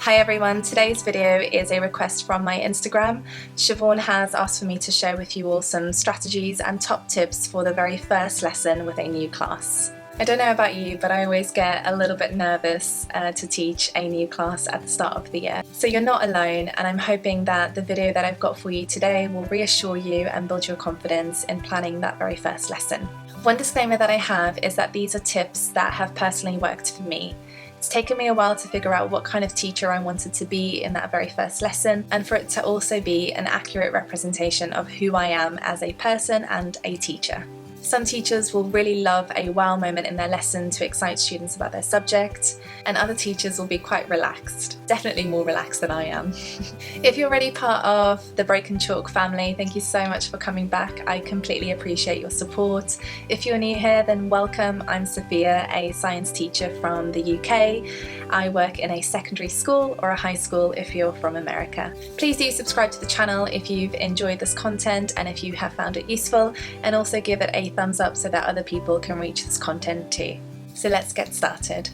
Hi everyone, today's video is a request from my Instagram. Siobhan has asked for me to share with you all some strategies and top tips for the very first lesson with a new class. I don't know about you, but I always get a little bit nervous to teach a new class at the start of the year. So you're not alone, and I'm hoping that the video that I've got for you today will reassure you and build your confidence in planning that very first lesson. One disclaimer that I have is that these are tips that have personally worked for me. It's taken me a while to figure out what kind of teacher I wanted to be in that very first lesson, and for it to also be an accurate representation of who I am as a person and a teacher. Some teachers will really love a wow moment in their lesson to excite students about their subject, and other teachers will be quite relaxed, definitely more relaxed than I am. If you're already part of the Broken Chalk family, thank you so much for coming back. I completely appreciate your support. If you're new here, then welcome. I'm Sofia, a science teacher from the UK. I work in a secondary school or a high school if you're from America. Please do subscribe to the channel if you've enjoyed this content and if you have found it useful, and also give it a thumbs up so that other people can reach this content too. So let's get started.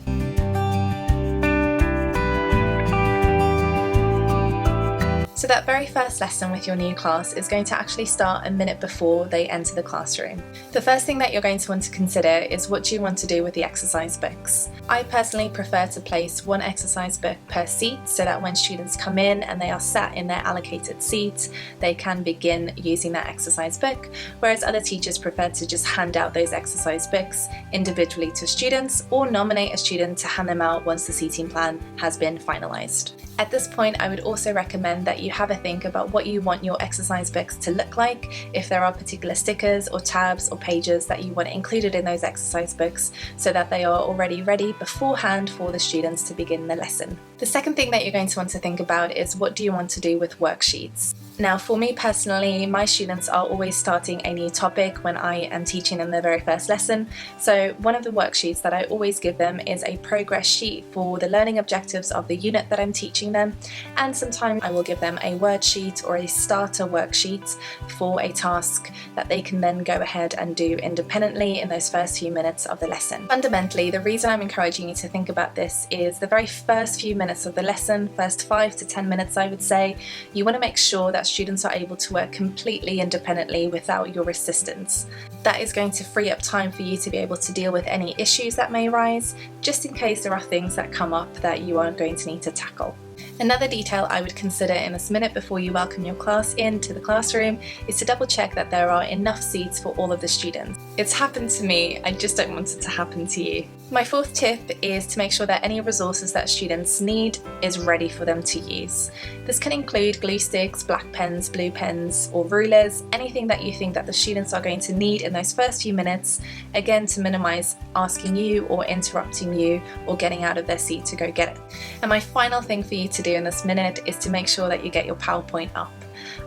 So that very first lesson with your new class is going to actually start a minute before they enter the classroom. The first thing that you're going to want to consider is what do you want to do with the exercise books. I personally prefer to place one exercise book per seat so that when students come in and they are sat in their allocated seat, they can begin using that exercise book, whereas other teachers prefer to just hand out those exercise books individually to students or nominate a student to hand them out once the seating plan has been finalised. At this point, I would also recommend that you have a think about what you want your exercise books to look like, if there are particular stickers or tabs or pages that you want included in those exercise books so that they are already ready beforehand for the students to begin the lesson. The second thing that you're going to want to think about is what do you want to do with worksheets. Now, for me personally, my students are always starting a new topic when I am teaching them their very first lesson. So one of the worksheets that I always give them is a progress sheet for the learning objectives of the unit that I'm teaching them. And sometimes I will give them a word sheet or a starter worksheet for a task that they can then go ahead and do independently in those first few minutes of the lesson. Fundamentally, the reason I'm encouraging you to think about this is the very first few minutes of the lesson, first 5 to 10 minutes I would say, you want to make sure that students are able to work completely independently without your assistance. That is going to free up time for you to be able to deal with any issues that may arise, just in case there are things that come up that you are going to need to tackle. Another detail I would consider in this minute before you welcome your class into the classroom is to double check that there are enough seats for all of the students. It's happened to me, I just don't want it to happen to you. My fourth tip is to make sure that any resources that students need is ready for them to use. This can include glue sticks, black pens, blue pens, or rulers, anything that you think that the students are going to need in those first few minutes, again to minimize asking you or interrupting you or getting out of their seat to go get it. And my final thing for you to do in this minute is to make sure that you get your PowerPoint up.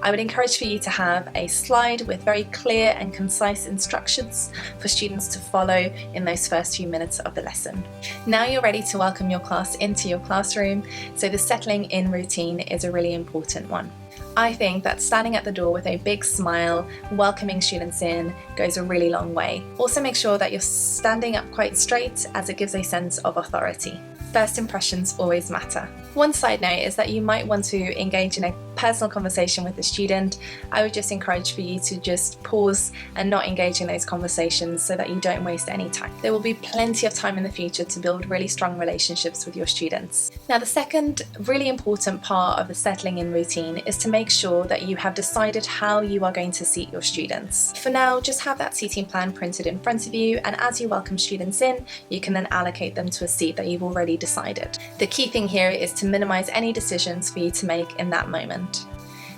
I would encourage for you to have a slide with very clear and concise instructions for students to follow in those first few minutes of the lesson. Now you're ready to welcome your class into your classroom, so the settling in routine is a really important one. I think that standing at the door with a big smile, welcoming students in, goes a really long way. Also make sure that you're standing up quite straight, as it gives a sense of authority. First impressions always matter. One side note is that you might want to engage in a personal conversation with the student. I would just encourage for you to just pause and not engage in those conversations so that you don't waste any time. There will be plenty of time in the future to build really strong relationships with your students. Now, the second really important part of the settling in routine is to make sure that you have decided how you are going to seat your students. For now, just have that seating plan printed in front of you, and as you welcome students in, you can then allocate them to a seat that you've already decided. The key thing here is to minimize any decisions for you to make in that moment.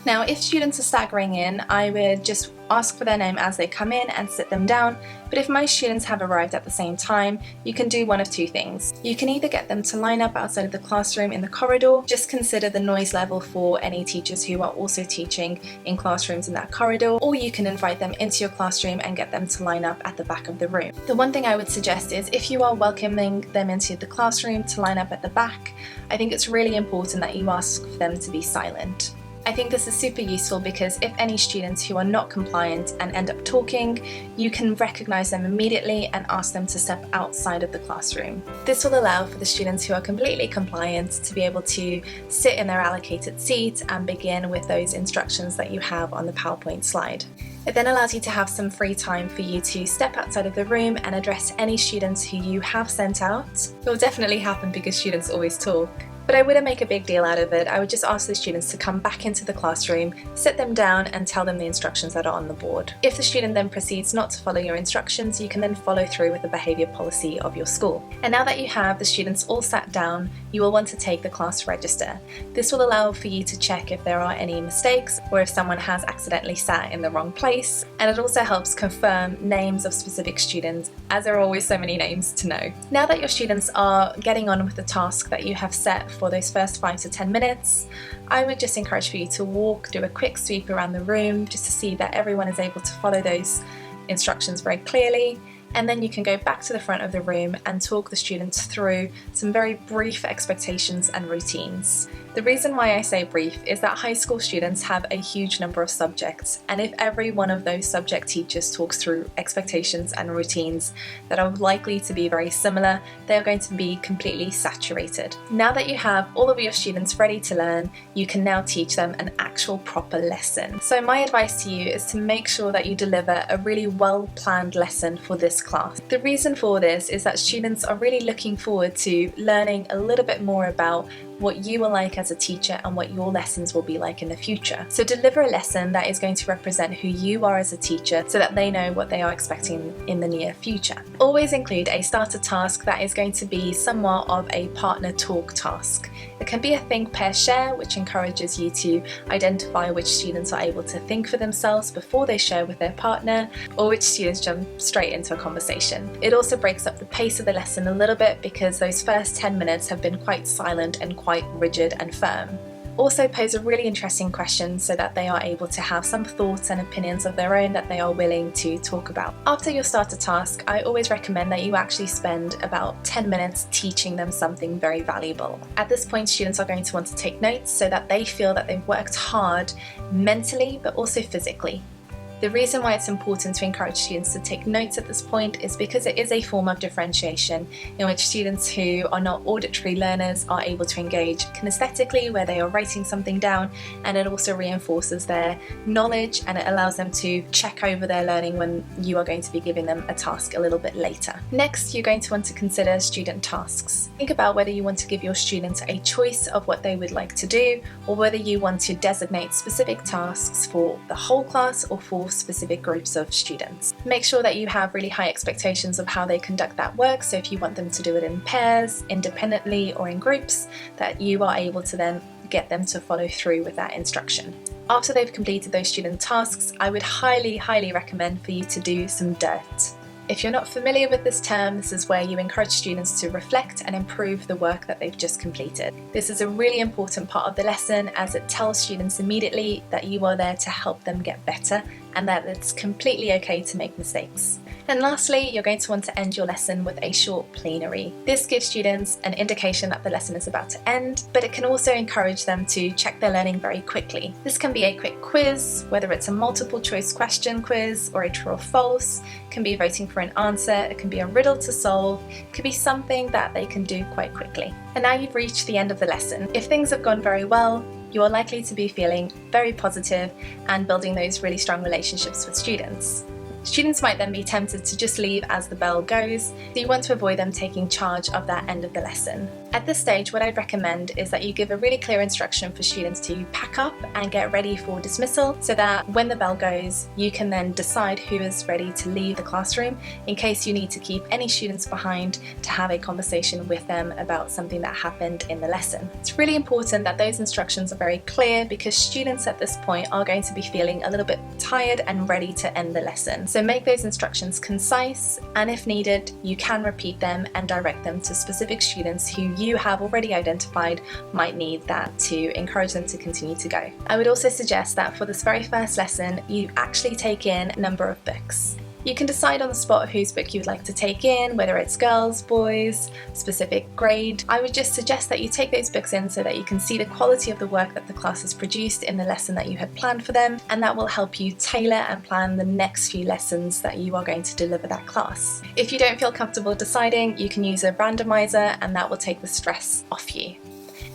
Now, if students are staggering in, I would just ask for their name as they come in and sit them down, but if most students have arrived at the same time, you can do one of two things. You can either get them to line up outside of the classroom in the corridor, just consider the noise level for any teachers who are also teaching in classrooms in that corridor, or you can invite them into your classroom and get them to line up at the back of the room. The one thing I would suggest is if you are welcoming them into the classroom to line up at the back, I think it's really important that you ask for them to be silent. I think this is super useful because if any students who are not compliant and end up talking, you can recognise them immediately and ask them to step outside of the classroom. This will allow for the students who are completely compliant to be able to sit in their allocated seat and begin with those instructions that you have on the PowerPoint slide. It then allows you to have some free time for you to step outside of the room and address any students who you have sent out. It will definitely happen because students always talk. But I wouldn't make a big deal out of it. I would just ask the students to come back into the classroom, sit them down and tell them the instructions that are on the board. If the student then proceeds not to follow your instructions, you can then follow through with the behaviour policy of your school. And now that you have the students all sat down, you will want to take the class register. This will allow for you to check if there are any mistakes or if someone has accidentally sat in the wrong place. And it also helps confirm names of specific students, as there are always so many names to know. Now that your students are getting on with the task that you have set for those first 5 to 10 minutes, I would just encourage for you to do a quick sweep around the room just to see that everyone is able to follow those instructions very clearly. And then you can go back to the front of the room and talk the students through some very brief expectations and routines. The reason why I say brief is that high school students have a huge number of subjects, and if every one of those subject teachers talks through expectations and routines that are likely to be very similar, they are going to be completely saturated. Now that you have all of your students ready to learn, you can now teach them an actual proper lesson. So my advice to you is to make sure that you deliver a really well-planned lesson for this class. The reason for this is that students are really looking forward to learning a little bit more about what you are like as a teacher and what your lessons will be like in the future. So deliver a lesson that is going to represent who you are as a teacher so that they know what they are expecting in the near future. Always include a starter task that is going to be somewhat of a partner talk task. It can be a think, pair, share, which encourages you to identify which students are able to think for themselves before they share with their partner, or which students jump straight into a conversation. It also breaks up the pace of the lesson a little bit because those first 10 minutes have been quite silent and quite rigid and firm. Also pose a really interesting question so that they are able to have some thoughts and opinions of their own that they are willing to talk about. After your starter task, I always recommend that you actually spend about 10 minutes teaching them something very valuable. At this point, students are going to want to take notes so that they feel that they've worked hard mentally but also physically. The reason why it's important to encourage students to take notes at this point is because it is a form of differentiation in which students who are not auditory learners are able to engage kinesthetically, where they are writing something down, and it also reinforces their knowledge and it allows them to check over their learning when you are going to be giving them a task a little bit later. Next, you're going to want to consider student tasks. Think about whether you want to give your students a choice of what they would like to do, or whether you want to designate specific tasks for the whole class or for specific groups of students. Make sure that you have really high expectations of how they conduct that work, so if you want them to do it in pairs, independently or in groups, that you are able to then get them to follow through with that instruction. After they've completed those student tasks, I would highly recommend for you to do some dirt. If you're not familiar with this term, this is where you encourage students to reflect and improve the work that they've just completed. This is a really important part of the lesson as it tells students immediately that you are there to help them get better and that it's completely okay to make mistakes. And lastly, you're going to want to end your lesson with a short plenary. This gives students an indication that the lesson is about to end, but it can also encourage them to check their learning very quickly. This can be a quick quiz, whether it's a multiple choice question quiz or a true or false. It can be voting for an answer, it can be a riddle to solve, it could be something that they can do quite quickly. And now you've reached the end of the lesson. If things have gone very well, you are likely to be feeling very positive and building those really strong relationships with students. Students might then be tempted to just leave as the bell goes, so you want to avoid them taking charge of that end of the lesson. At this stage, what I'd recommend is that you give a really clear instruction for students to pack up and get ready for dismissal, so that when the bell goes, you can then decide who is ready to leave the classroom in case you need to keep any students behind to have a conversation with them about something that happened in the lesson. It's really important that those instructions are very clear because students at this point are going to be feeling a little bit tired and ready to end the lesson. So make those instructions concise, and if needed, you can repeat them and direct them to specific students who you have already identified might need that to encourage them to continue to go. I would also suggest that for this very first lesson, you actually take in a number of books. You can decide on the spot whose book you would like to take in, whether it's girls, boys, specific grade. I would just suggest that you take those books in so that you can see the quality of the work that the class has produced in the lesson that you had planned for them, and that will help you tailor and plan the next few lessons that you are going to deliver that class. If you don't feel comfortable deciding, you can use a randomizer and that will take the stress off you.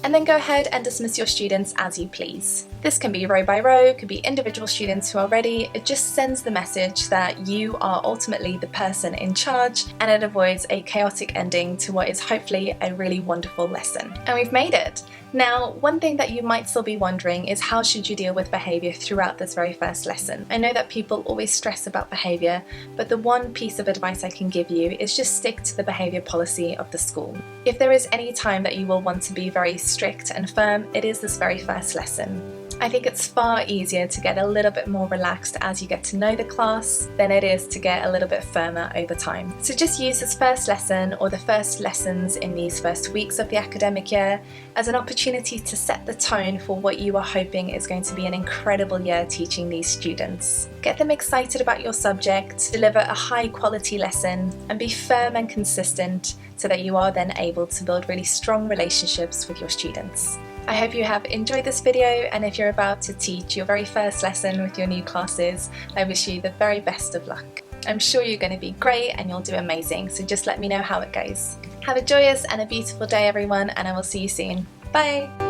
And then go ahead and dismiss your students as you please. This can be row by row, could be individual students who are ready. It just sends the message that you are ultimately the person in charge, and it avoids a chaotic ending to what is hopefully a really wonderful lesson. And we've made it! Now, one thing that you might still be wondering is how should you deal with behaviour throughout this very first lesson? I know that people always stress about behaviour, but the one piece of advice I can give you is just stick to the behaviour policy of the school. If there is any time that you will want to be very strict and firm, it is this very first lesson. I think it's far easier to get a little bit more relaxed as you get to know the class than it is to get a little bit firmer over time. So just use this first lesson or the first lessons in these first weeks of the academic year as an opportunity to set the tone for what you are hoping is going to be an incredible year teaching these students. Get them excited about your subject, deliver a high quality lesson, and be firm and consistent so that you are then able to build really strong relationships with your students. I hope you have enjoyed this video, and if you're about to teach your very first lesson with your new classes, I wish you the very best of luck. I'm sure you're going to be great and you'll do amazing, so just let me know how it goes. Have a joyous and a beautiful day everyone, and I will see you soon. Bye!